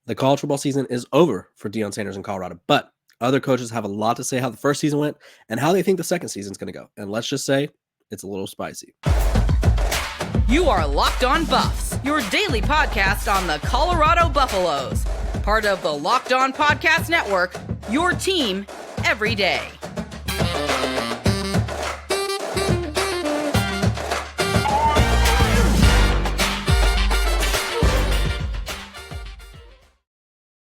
The college football season is over for Deion Sanders in Colorado, but other coaches have a lot to say how the first season went and how they think the second season is going to go. And let's just say it's a little spicy. You are Locked On Buffs, your daily podcast on the Colorado Buffaloes. Part of the Locked On Podcast Network, your team every day.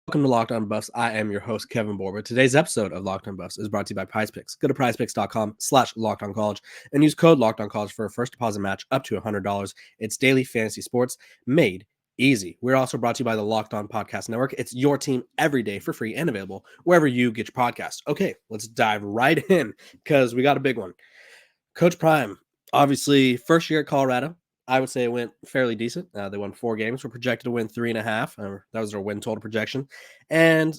Welcome to Locked On Buffs. I am your host, Kevin Borba. Today's episode of Locked On Buffs is brought to you by PrizePicks. Go to prizepicks.com/LockedOnCollege and use code LockedOnCollege for a first deposit match up to $100. It's daily fantasy sports made easy. We're also brought to you by the Locked On Podcast Network. It's your team every day for free and available wherever you get your podcast. Okay, let's dive right in because we got a big one. Coach Prime, obviously first year at Colorado. I would say it went fairly decent. They won 4 games. We're projected to win 3.5. That was their win total projection. And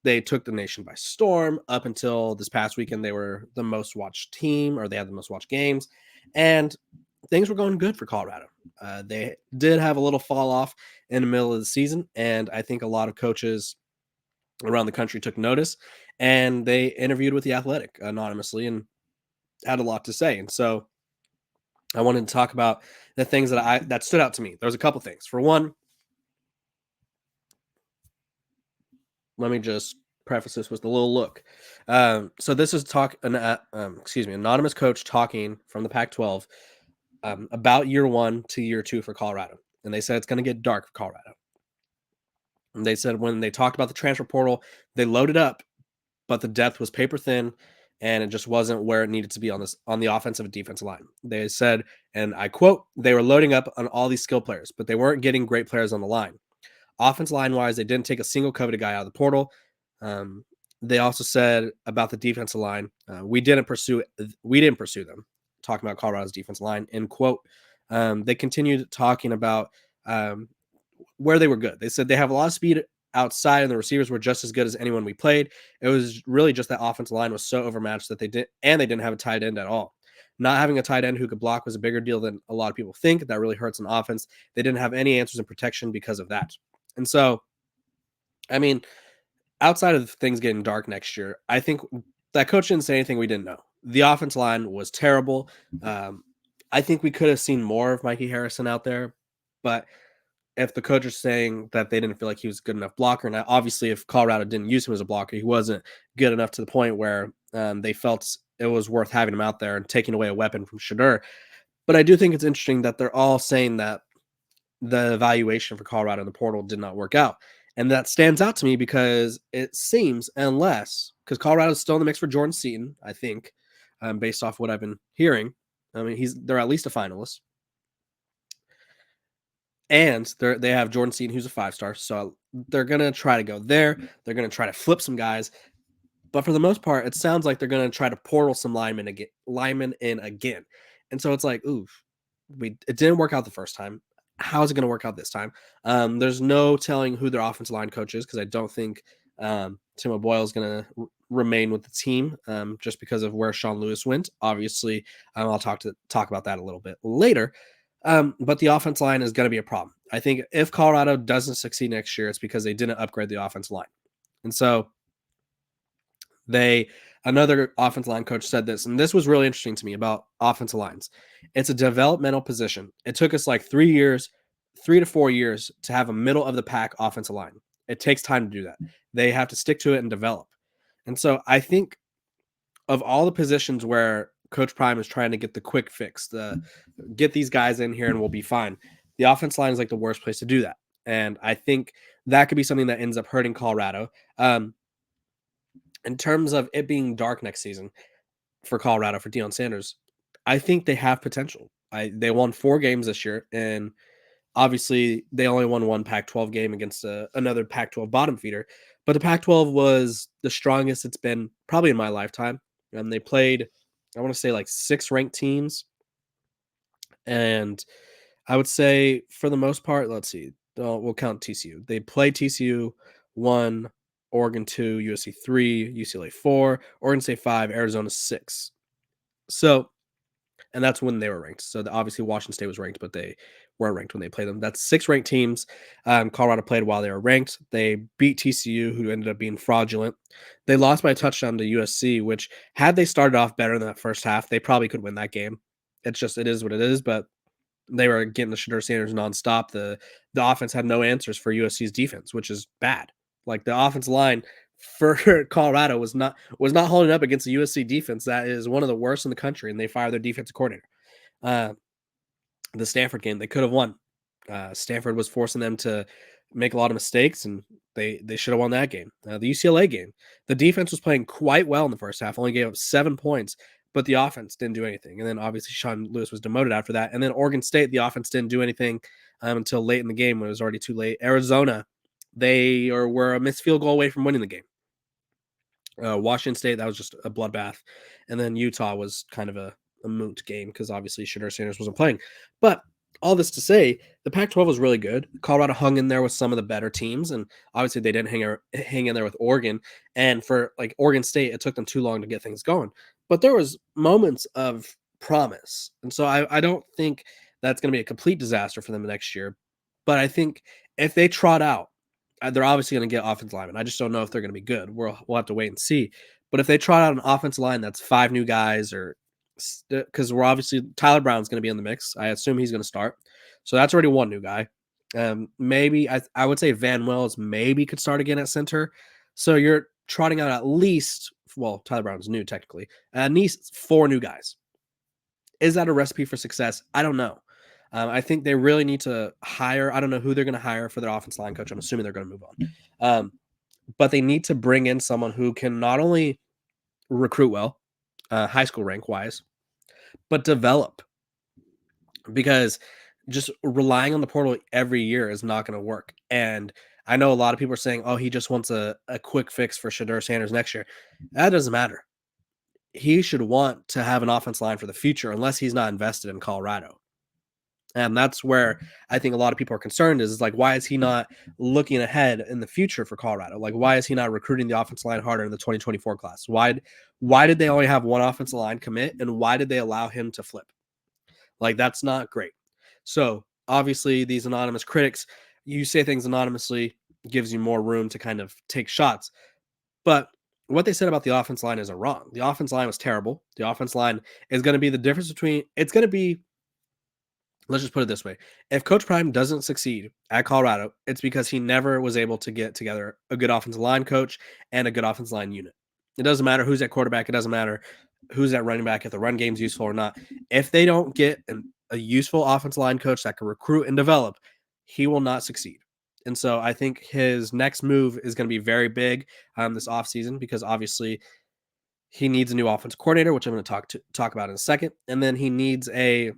they took the nation by storm. Up until this past weekend, they were the most watched team, or they had the most watched games. And things were going good for Colorado. They did have a little fall off in the middle of the season. And I think a lot of coaches around the country took notice. And they interviewed with The Athletic anonymously and had a lot to say. And so I wanted to talk about the things that stood out to me. There's a couple things. For one, let me just preface this with a little look. So this is anonymous coach talking from the Pac-12 about year 1 to year 2 for Colorado, and they said it's going to get dark for Colorado. And they said when they talked about the transfer portal, they loaded up, but the depth was paper thin. And it just wasn't where it needed to be on the offensive and defensive line. They said, and I quote, they were loading up on all these skill players, but they weren't getting great players on the line. Offense line-wise, they didn't take a single coveted guy out of the portal. They also said about the defensive line, we didn't pursue them, talking about Colorado's defensive line, end quote. They continued talking about where they were good. They said they have a lot of speed outside, and the receivers were just as good as anyone we played. It was really just that offensive line was so overmatched that they didn't have a tight end at all. Not having a tight end who could block was a bigger deal than a lot of people think. That really hurts an offense. They didn't have any answers in protection because of that. And so, I mean, outside of things getting dark next year, I think that coach didn't say anything we didn't know. The offensive line was terrible. I think we could have seen more of Mikey Harrison out there, but if the coach is saying that they didn't feel like he was a good enough blocker, now obviously if Colorado didn't use him as a blocker, he wasn't good enough to the point where they felt it was worth having him out there and taking away a weapon from Shedeur. But I do think it's interesting that they're all saying that the evaluation for Colorado in the portal did not work out. And that stands out to me because it seems, because Colorado's still in the mix for Jordan Seaton, I think, based off what I've been hearing. I mean, they're at least a finalist. And they have Jordan Seaton, who's a 5-star. So they're going to try to go there. They're going to try to flip some guys. But for the most part, it sounds like they're going to try to portal some linemen in again. And so it's like, oof, it didn't work out the first time. How is it going to work out this time? There's no telling who their offensive line coach is because I don't think Tim O'Boyle is going to remain with the team just because of where Sean Lewis went. Obviously, I'll talk about that a little bit later. But the offense line is going to be a problem. I think if Colorado doesn't succeed next year, it's because they didn't upgrade the offensive line. And so another offensive line coach said this, and this was really interesting to me about offensive lines. It's a developmental position. It took us like 3 to 4 years to have a middle of the pack offensive line. It takes time to do that. They have to stick to it and develop. And so I think of all the positions where Coach Prime is trying to get the quick fix, get these guys in here and we'll be fine, the offense line is like the worst place to do that. And I think that could be something that ends up hurting Colorado. In terms of it being dark next season for Colorado, for Deion Sanders, I think they have potential. They won 4 games this year, and obviously they only won 1 Pac-12 game against another Pac-12 bottom feeder. But the Pac-12 was the strongest it's been probably in my lifetime. And they played, I want to say, like 6 ranked teams. And I would say for the most part, let's see, we'll count TCU. They played TCU 1, Oregon 2, USC 3, UCLA 4, Oregon State 5, Arizona 6. So, and that's when they were ranked. So obviously Washington State was ranked, but they weren't ranked when they played them. That's 6 ranked teams. Colorado played while they were ranked. They beat TCU, who ended up being fraudulent. They lost by a touchdown to USC, which had they started off better in that first half, they probably could win that game. It is what it is, but they were getting the Shadur Sanders nonstop. The offense had no answers for USC's defense, which is bad. Like the offensive line for Colorado was not holding up against the USC defense. That is one of the worst in the country, and they fired their defensive coordinator. The Stanford game, they could have won. Stanford was forcing them to make a lot of mistakes, and they should have won that game. The UCLA game, the defense was playing quite well in the first half, only gave up 7 points, but the offense didn't do anything. And then obviously Sean Lewis was demoted after that. And then Oregon State, the offense didn't do anything until late in the game when it was already too late. Arizona, they were a missed field goal away from winning the game. Washington State, that was just a bloodbath. And then Utah was kind of a moot game because obviously Shadur Sanders wasn't playing. But all this to say, the Pac-12 was really good. Colorado hung in there with some of the better teams, and obviously they didn't hang in there with Oregon. And for like Oregon State, it took them too long to get things going. But there was moments of promise, and so I don't think that's going to be a complete disaster for them next year. But I think if they trot out, they're obviously going to get offensive linemen. I just don't know if they're going to be good. We'll have to wait and see. But if they trot out an offensive line that's 5 new guys, or because we're obviously Tyler Brown's going to be in the mix, I assume he's going to start. So that's already 1 new guy. Maybe I would say Van Wells maybe could start again at center. So you're trotting out at least, well, Tyler Brown's new technically, at least 4 new guys. Is that a recipe for success? I don't know. I think they really need to hire. I don't know who they're going to hire for their offensive line coach. I'm assuming they're going to move on. But they need to bring in someone who can not only recruit well, high school rank wise, but develop. Because just relying on the portal every year is not going to work. And I know a lot of people are saying, oh, he just wants a quick fix for Shadur Sanders next year. That doesn't matter. He should want to have an offense line for the future unless he's not invested in Colorado. And that's where I think a lot of people are concerned is like, why is he not looking ahead in the future for Colorado? Like, why is he not recruiting the offensive line harder in the 2024 class? Why did they only have 1 offensive line commit, and why did they allow him to flip? Like, that's not great. So obviously these anonymous critics, you say things anonymously, gives you more room to kind of take shots. But what they said about the offense line isn't wrong. The offense line was terrible. The offense line is going to be the difference between, it's going to be, let's just put it this way. If Coach Prime doesn't succeed at Colorado, it's because he never was able to get together a good offensive line coach and a good offensive line unit. It doesn't matter who's at quarterback. It doesn't matter who's at running back, if the run game's useful or not. If they don't get a useful offensive line coach that can recruit and develop, he will not succeed. And so I think his next move is going to be very big this offseason, because obviously he needs a new offensive coordinator, which I'm going to talk about in a second. And then he needs a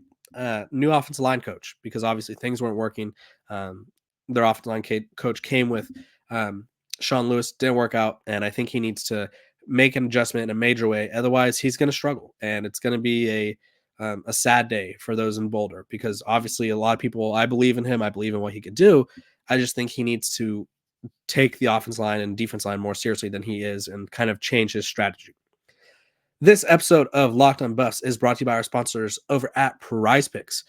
new offensive line coach, because obviously things weren't working. Their offensive line coach came with Sean Lewis, didn't work out. And I think he needs to make an adjustment in a major way. Otherwise, he's going to struggle. And it's going to be a sad day for those in Boulder, because obviously a lot of people, I believe in him. I believe in what he could do. I just think he needs to take the offense line and defense line more seriously than he is, and kind of change his strategy. This episode of Locked on Buffs is brought to you by our sponsors over at Prize Picks.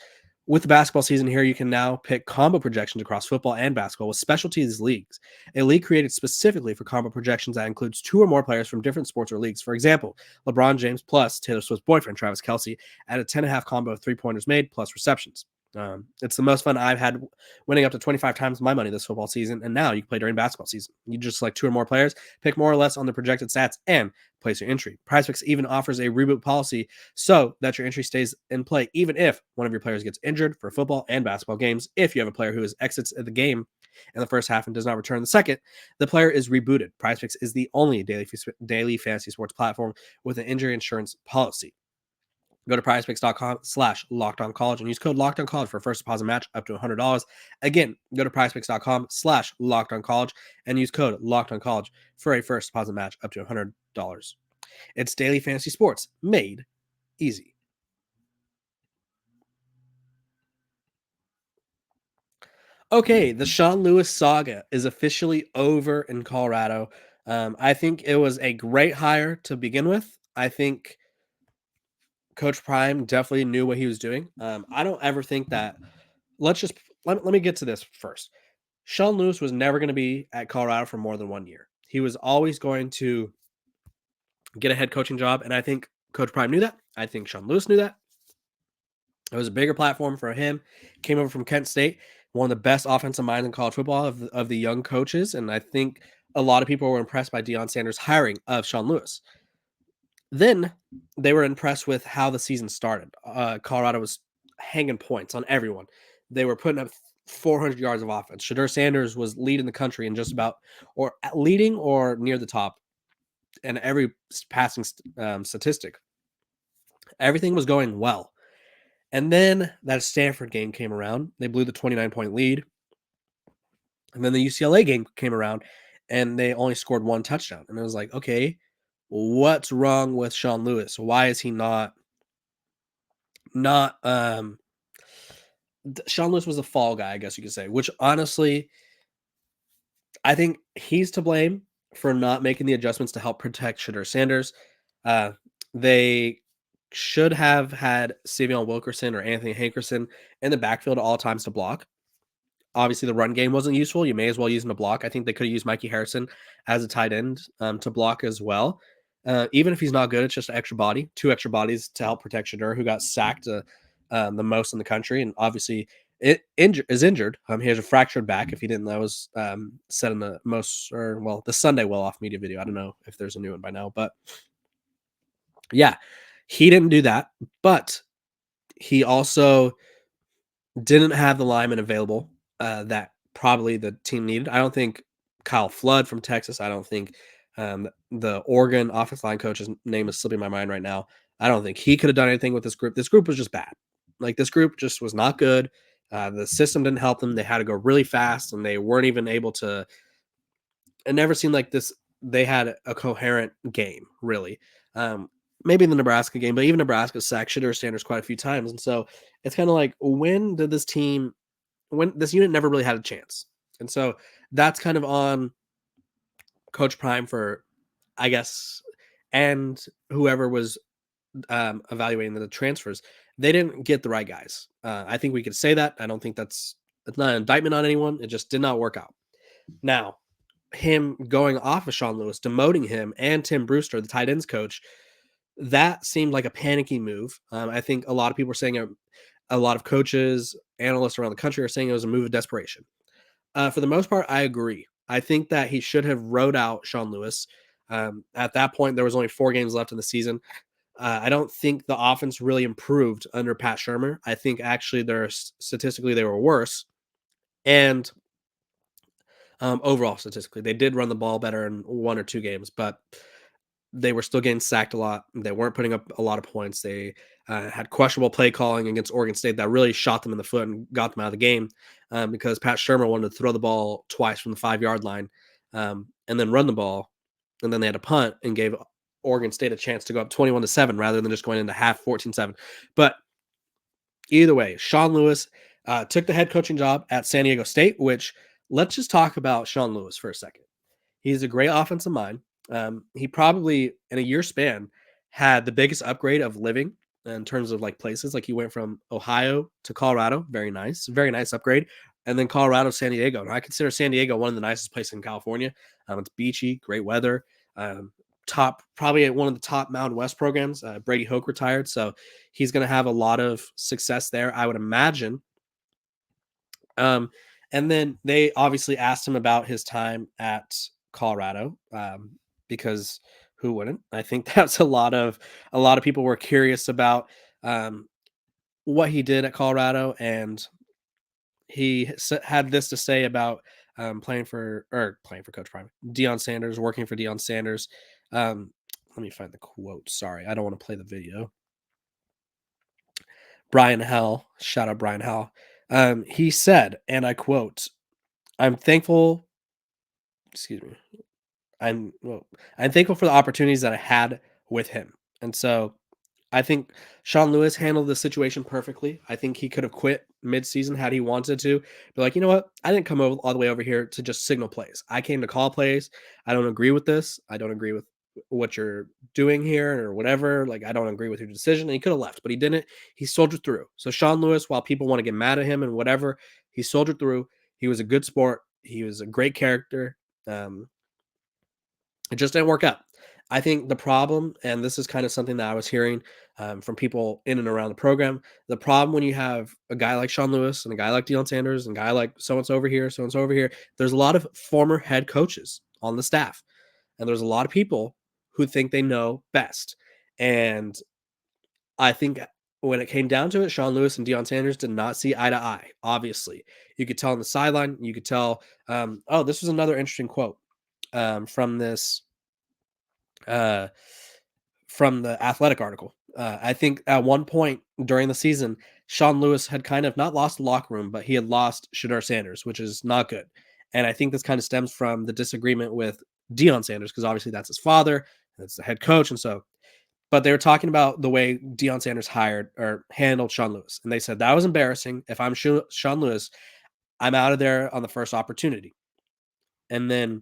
With the basketball season here, you can now pick combo projections across football and basketball with specialties leagues. A league created specifically for combo projections that includes 2 or more players from different sports or leagues. For example, LeBron James plus Taylor Swift's boyfriend, Travis Kelce, at a 10.5 combo of 3-pointers made plus receptions. It's the most fun I've had, winning up to 25 times my money this football season. And now you can play during basketball season. You just select 2 or more players, pick more or less on the projected stats, and place your entry. PrizePicks even offers a reboot policy so that your entry stays in play even if one of your players gets injured for football and basketball games. If you have a player who exits the game in the first half and does not return in the second, the player is rebooted. PrizePicks is the only daily fantasy sports platform with an injury insurance policy. Go to prizepicks.com/lockedoncollege and use code LOCKEDONCollege for a first deposit match up to $100. Again, go to prizepicks.com/lockedoncollege and use code LOCKEDONCollege for a first deposit match up to $100. It's daily fantasy sports made easy. Okay, the Sean Lewis saga is officially over in Colorado. I think it was a great hire to begin with. I think Coach Prime definitely knew what he was doing. I don't ever think that, let me get to this first. Sean Lewis was never going to be at Colorado for more than 1 year. He was always going to get a head coaching job, and I think Coach Prime knew that. I think Sean Lewis knew that. It was a bigger platform for him. Came over from Kent State, one of the best offensive minds in college football of the young coaches, and I think a lot of people were impressed by Deion Sanders' hiring of Sean Lewis. Then they were impressed with how the season started. Colorado was hanging points on everyone. They were putting up 400 yards of offense. Shadur Sanders was leading the country in just about, or leading or near the top, in every passing statistic. Everything was going well. And then that Stanford game came around. They blew the 29-point lead. And then the UCLA game came around, and they only scored 1 touchdown. And it was like, okay, what's wrong with Sean Lewis? Why is he not Sean Lewis was a fall guy, I guess you could say, which honestly, I think he's to blame for not making the adjustments to help protect Shadur Sanders. They should have had Savion Wilkerson or Anthony Hankerson in the backfield at all times to block. Obviously, the run game wasn't useful. You may as well use him to block. I think they could have used Mikey Harrison as a tight end to block as well. Even if he's not good, it's just an extra body, 2 extra bodies to help protect Shadur, who got sacked the most in the country, and obviously is injured. He has a fractured back. If you didn't know, it was said in the Sunday Well Off media video. I don't know if there's a new one by now, but yeah, he didn't do that. But he also didn't have the lineman available that probably the team needed. I don't think Kyle Flood from Texas. I don't think the Oregon offensive line coach's name is slipping my mind right now. I don't think he could have done anything with this group. This group was just bad. Like, this group just was not good. The system didn't help them. They had to go really fast, and they weren't even able to. It never seemed like this. They had a coherent game, really. Maybe in the Nebraska game, but even Nebraska sacked Shadur Sanders quite a few times. And so it's kind of like, when this unit never really had a chance? And so that's kind of on Coach Prime for, I guess, and whoever was evaluating the transfers. They didn't get the right guys. I think we could say that. I don't think it's not an indictment on anyone. It just did not work out. Now, him going off of Sean Lewis, demoting him, and Tim Brewster, the tight ends coach, that seemed like a panicky move. I think a lot of people are saying a lot of coaches, analysts around the country are saying it was a move of desperation. For the most part, I agree. I think that he should have rode out Sean Lewis. At that point, there was only 4 games left in the season. I don't think the offense really improved under Pat Shurmur. I think actually statistically they were worse. And overall, statistically, they did run the ball better in 1 or 2 games, but they were still getting sacked a lot. They weren't putting up a lot of points. They had questionable play calling against Oregon State that really shot them in the foot and got them out of the game because Pat Shurmur wanted to throw the ball twice from the 5-yard line and then run the ball. And then they had a punt and gave Oregon State a chance to go up 21-7 rather than just going into half 14-7. But either way, Sean Lewis took the head coaching job at San Diego State, which, let's just talk about Sean Lewis for a second. He's a great offensive mind. He probably, in a year span, had the biggest upgrade of living in terms of like places. Like, he went from Ohio to Colorado. Very nice upgrade. And then Colorado, San Diego. And I consider San Diego one of the nicest places in California. It's beachy, great weather. Probably one of the top Mountain West programs. Brady Hoke retired, so he's going to have a lot of success there, I would imagine. And then they obviously asked him about his time at Colorado, because who wouldn't? I think that's a lot of people were curious about what he did at Colorado, and he had this to say about playing for Coach Prime, Deion Sanders, working for Deion Sanders. Let me find the quote. Sorry, I don't want to play the video. Brian Howell, shout out Brian Howell. He said, and I quote, I'm thankful for the opportunities that I had with him. And so I think Sean Lewis handled the situation perfectly. I think he could have quit mid-season had he wanted to. Be like, you know what? I didn't come all the way over here to just signal plays. I came to call plays. I don't agree with this. I don't agree with what you're doing here or whatever. Like, I don't agree with your decision. And he could have left, but he didn't. He soldiered through. So Sean Lewis, while people want to get mad at him and whatever, he soldiered through. He was a good sport. He was a great character. It just didn't work out. I think the problem, and this is kind of something that I was hearing from people in and around the program, the problem when you have a guy like Sean Lewis and a guy like Deion Sanders and a guy like so-and-so over here, so-and-so over here, there's a lot of former head coaches on the staff. And there's a lot of people who think they know best. And I think when it came down to it, Sean Lewis and Deion Sanders did not see eye to eye, obviously. You could tell on the sideline. You could tell, this was another interesting quote from this from the Athletic article. I think at one point during the season, Sean Lewis had kind of not lost the locker room, but he had lost Shedeur Sanders, which is not good. And I think this kind of stems from the disagreement with Deion Sanders, because obviously that's his father, that's the head coach. And so, but they were talking about the way Deion Sanders hired or handled Sean Lewis. And they said, that was embarrassing. If I'm Sean Lewis, I'm out of there on the first opportunity. And then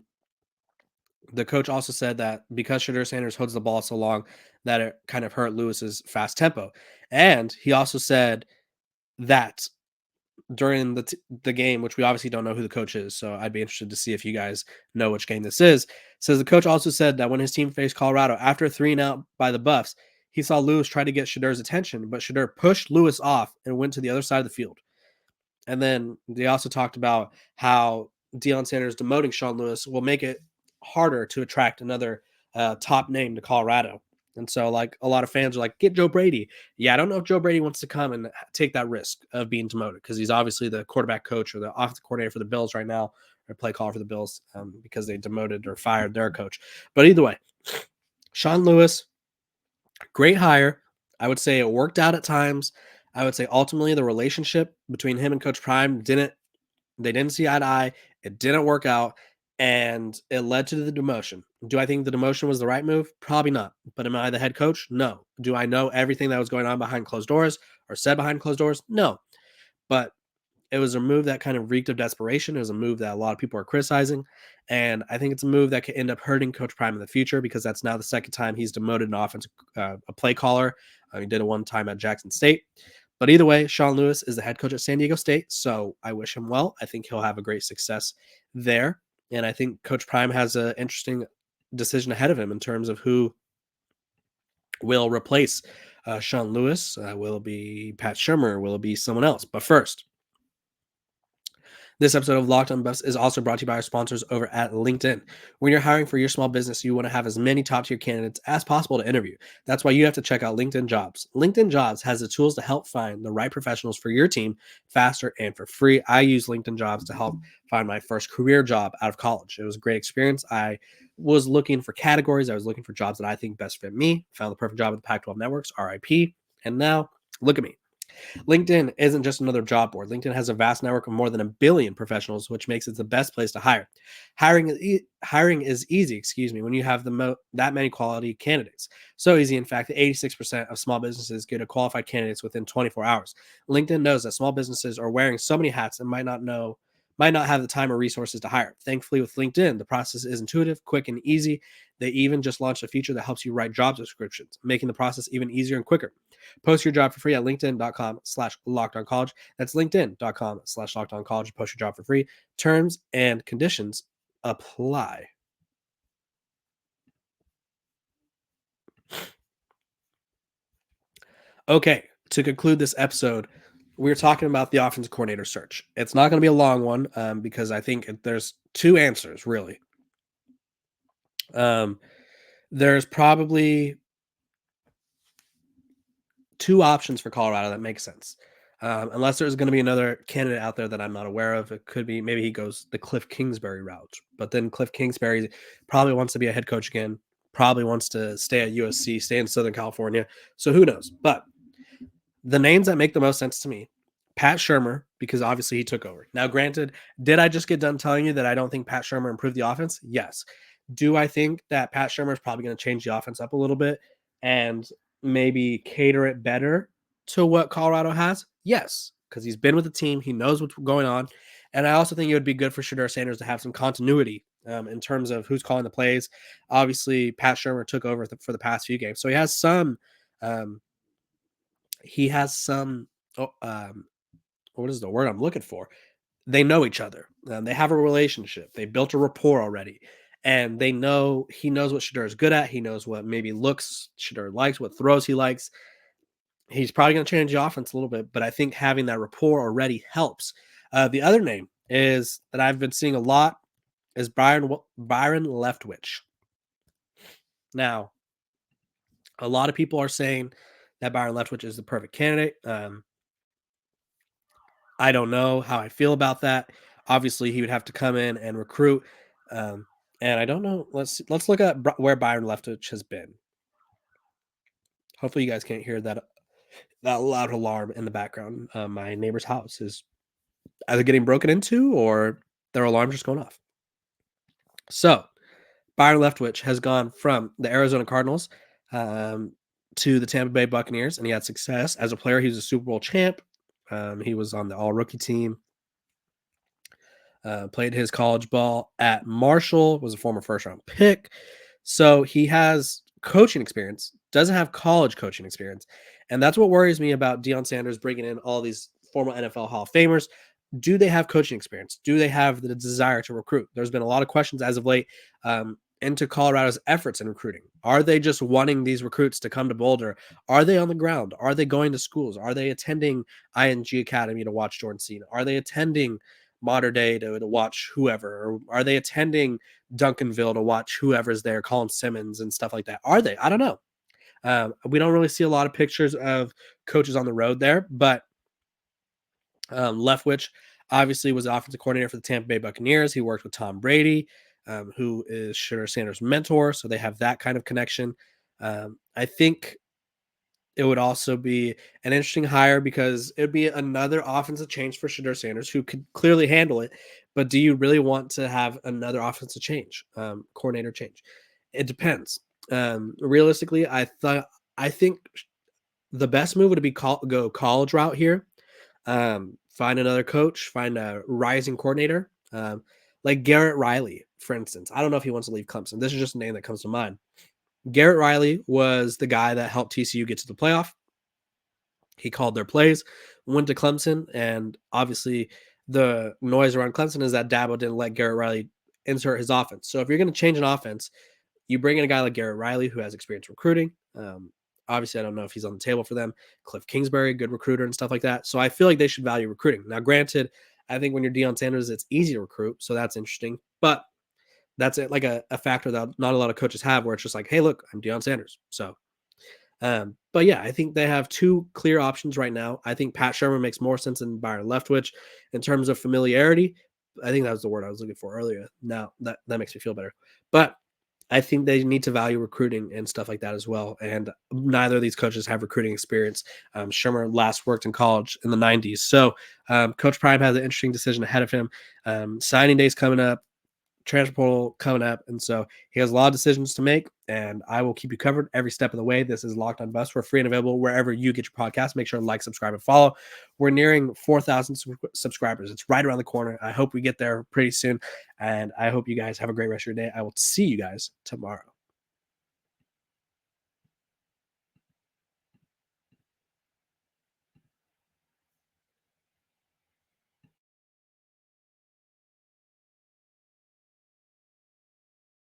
the coach also said that because Shedeur Sanders holds the ball so long, that it kind of hurt Lewis's fast tempo. And he also said that during the game, which we obviously don't know who the coach is, so I'd be interested to see if you guys know which game this is. Says the coach also said that when his team faced Colorado after a 3-and-out by the Buffs, he saw Lewis try to get Shedeur's attention, but Shedeur pushed Lewis off and went to the other side of the field. And then they also talked about how Deion Sanders demoting Sean Lewis will make it harder to attract another top name to Colorado. And so, like, a lot of fans are like, get Joe Brady. Yeah, I don't know if Joe Brady wants to come and take that risk of being demoted, because he's obviously the quarterback coach or the offensive coordinator for the Bills right now, or play caller for the Bills, because they demoted or fired their coach. But either way, Sean Lewis, great hire. I would say it worked out at times. I would say ultimately the relationship between him and Coach Prime didn't see eye to eye. It didn't work out, and it led to the demotion. Do I think the demotion was the right move? Probably not. But am I the head coach? No. Do I know everything that was going on behind closed doors or said behind closed doors? No. But it was a move that kind of reeked of desperation. It was a move that a lot of people are criticizing. And I think it's a move that could end up hurting Coach Prime in the future, because that's now the second time he's demoted an offensive a play caller. He did it one time at Jackson State. But either way, Sean Lewis is the head coach at San Diego State, so I wish him well. I think he'll have a great success there. And I think Coach Prime has an interesting decision ahead of him in terms of who will replace Sean Lewis. Will it be Pat Shurmur? Will it be someone else? But first, this episode of Locked On Buffs is also brought to you by our sponsors over at LinkedIn. When you're hiring for your small business, you want to have as many top-tier candidates as possible to interview. That's why you have to check out LinkedIn Jobs. LinkedIn Jobs has the tools to help find the right professionals for your team faster and for free. I use LinkedIn Jobs to help find my first career job out of college. It was a great experience. I was looking for categories. I was looking for jobs that I think best fit me. Found the perfect job at the Pac-12 Networks, RIP. And now, look at me. LinkedIn isn't just another job board. LinkedIn has a vast network of more than 1 billion professionals, which makes it the best place to hire. Hiring is easy, when you have that many quality candidates. So easy, in fact, that 86% of small businesses get a qualified candidates within 24 hours. LinkedIn knows that small businesses are wearing so many hats and might not have the time or resources to hire. Thankfully, with LinkedIn, the process is intuitive, quick, and easy. They even just launched a feature that helps you write job descriptions, making the process even easier and quicker. Post your job for free at linkedin.com/lockedoncollege. That's linkedin.com/lockedoncollege. Post your job for free. Terms and conditions apply. Okay, to conclude this episode, we're talking about the offensive coordinator search. It's not going to be a long one because I think there's two answers, really. There's probably two options for Colorado that make sense. Unless there's going to be another candidate out there that I'm not aware of. It could be maybe he goes the Cliff Kingsbury route. But then Cliff Kingsbury probably wants to be a head coach again, probably wants to stay at USC, stay in Southern California. So who knows? But the names that make the most sense to me, Pat Shurmur, because obviously he took over. Now, granted, did I just get done telling you that I don't think Pat Shurmur improved the offense? Yes. Do I think that Pat Shurmur is probably going to change the offense up a little bit and maybe cater it better to what Colorado has? Yes, because he's been with the team. He knows what's going on. And I also think it would be good for Shedeur Sanders to have some continuity in terms of who's calling the plays. Obviously, Pat Shermer took over for the past few games, so he has some. He has some. What is the word I'm looking for? They know each other. They have a relationship. They built a rapport already, and they know he knows what Shedeur is good at. He knows what maybe looks Shedeur likes, what throws he likes. He's probably going to change the offense a little bit, but I think having that rapport already helps. The other name is that I've been seeing a lot is Byron Leftwich. Now, a lot of people are saying that Byron Leftwich is the perfect candidate. I don't know how I feel about that. Obviously, he would have to come in and recruit, and I don't know. Let's look at where Byron Leftwich has been. Hopefully, you guys can't hear that loud alarm in the background. My neighbor's house is either getting broken into or their alarm just going off. So, Byron Leftwich has gone from the Arizona Cardinals to the Tampa Bay Buccaneers, and he had success as a player. He was a Super Bowl champ. He was on the all-rookie team. Played his college ball at Marshall, was a former first-round pick. So he has coaching experience, doesn't have college coaching experience. And that's what worries me about Deion Sanders bringing in all these former NFL Hall of Famers. Do they have coaching experience? Do they have the desire to recruit? There's been a lot of questions as of late into Colorado's efforts in recruiting. Are they just wanting these recruits to come to Boulder? Are they on the ground? Are they going to schools? Are they attending ING Academy to watch Jordan Cena? Are they attending Modern Day to watch whoever? Or are they attending Duncanville to watch whoever's there, Colin Simmons and stuff like that? Are they? I don't know. We don't really see a lot of pictures of coaches on the road there, but Leftwich obviously was the offensive coordinator for the Tampa Bay Buccaneers. He worked with Tom Brady, who is Shedeur Sanders' mentor, so they have that kind of connection. I think it would also be an interesting hire because it would be another offensive change for Shedeur Sanders, who could clearly handle it. But do you really want to have another offensive change, coordinator change? It depends. Realistically, I think the best move would be go college route here. Find another coach, find a rising coordinator, like Garrett Riley, for instance. I don't know if he wants to leave Clemson. This is just a name that comes to mind. Garrett Riley was the guy that helped TCU get to the playoff. He called their plays, went to Clemson, and obviously the noise around Clemson is that Dabo didn't let Garrett Riley insert his offense. So if you're going to change an offense, you bring in a guy like Garrett Riley who has experience recruiting. Obviously, I don't know if he's on the table for them. Cliff Kingsbury, good recruiter and stuff like that. So I feel like they should value recruiting. Now, granted, I think when you're Deion Sanders, it's easy to recruit, so that's interesting. But that's it, like a factor that not a lot of coaches have, where it's just like, hey, look, I'm Deion Sanders. So, but yeah, I think they have two clear options right now. I think Pat Shermer makes more sense than Byron Leftwich in terms of familiarity. I think that was the word I was looking for earlier. Now that makes me feel better. But I think they need to value recruiting and stuff like that as well. And neither of these coaches have recruiting experience. Shermer last worked in college in the 90s. So Coach Prime has an interesting decision ahead of him. Signing day's coming up, transfer portal coming up. And so he has a lot of decisions to make. And I will keep you covered every step of the way. This is Locked On Buffs. We're free and available wherever you get your podcast. Make sure to like, subscribe, and follow. We're nearing 4,000 subscribers. It's right around the corner. I hope we get there pretty soon. And I hope you guys have a great rest of your day. I will see you guys tomorrow.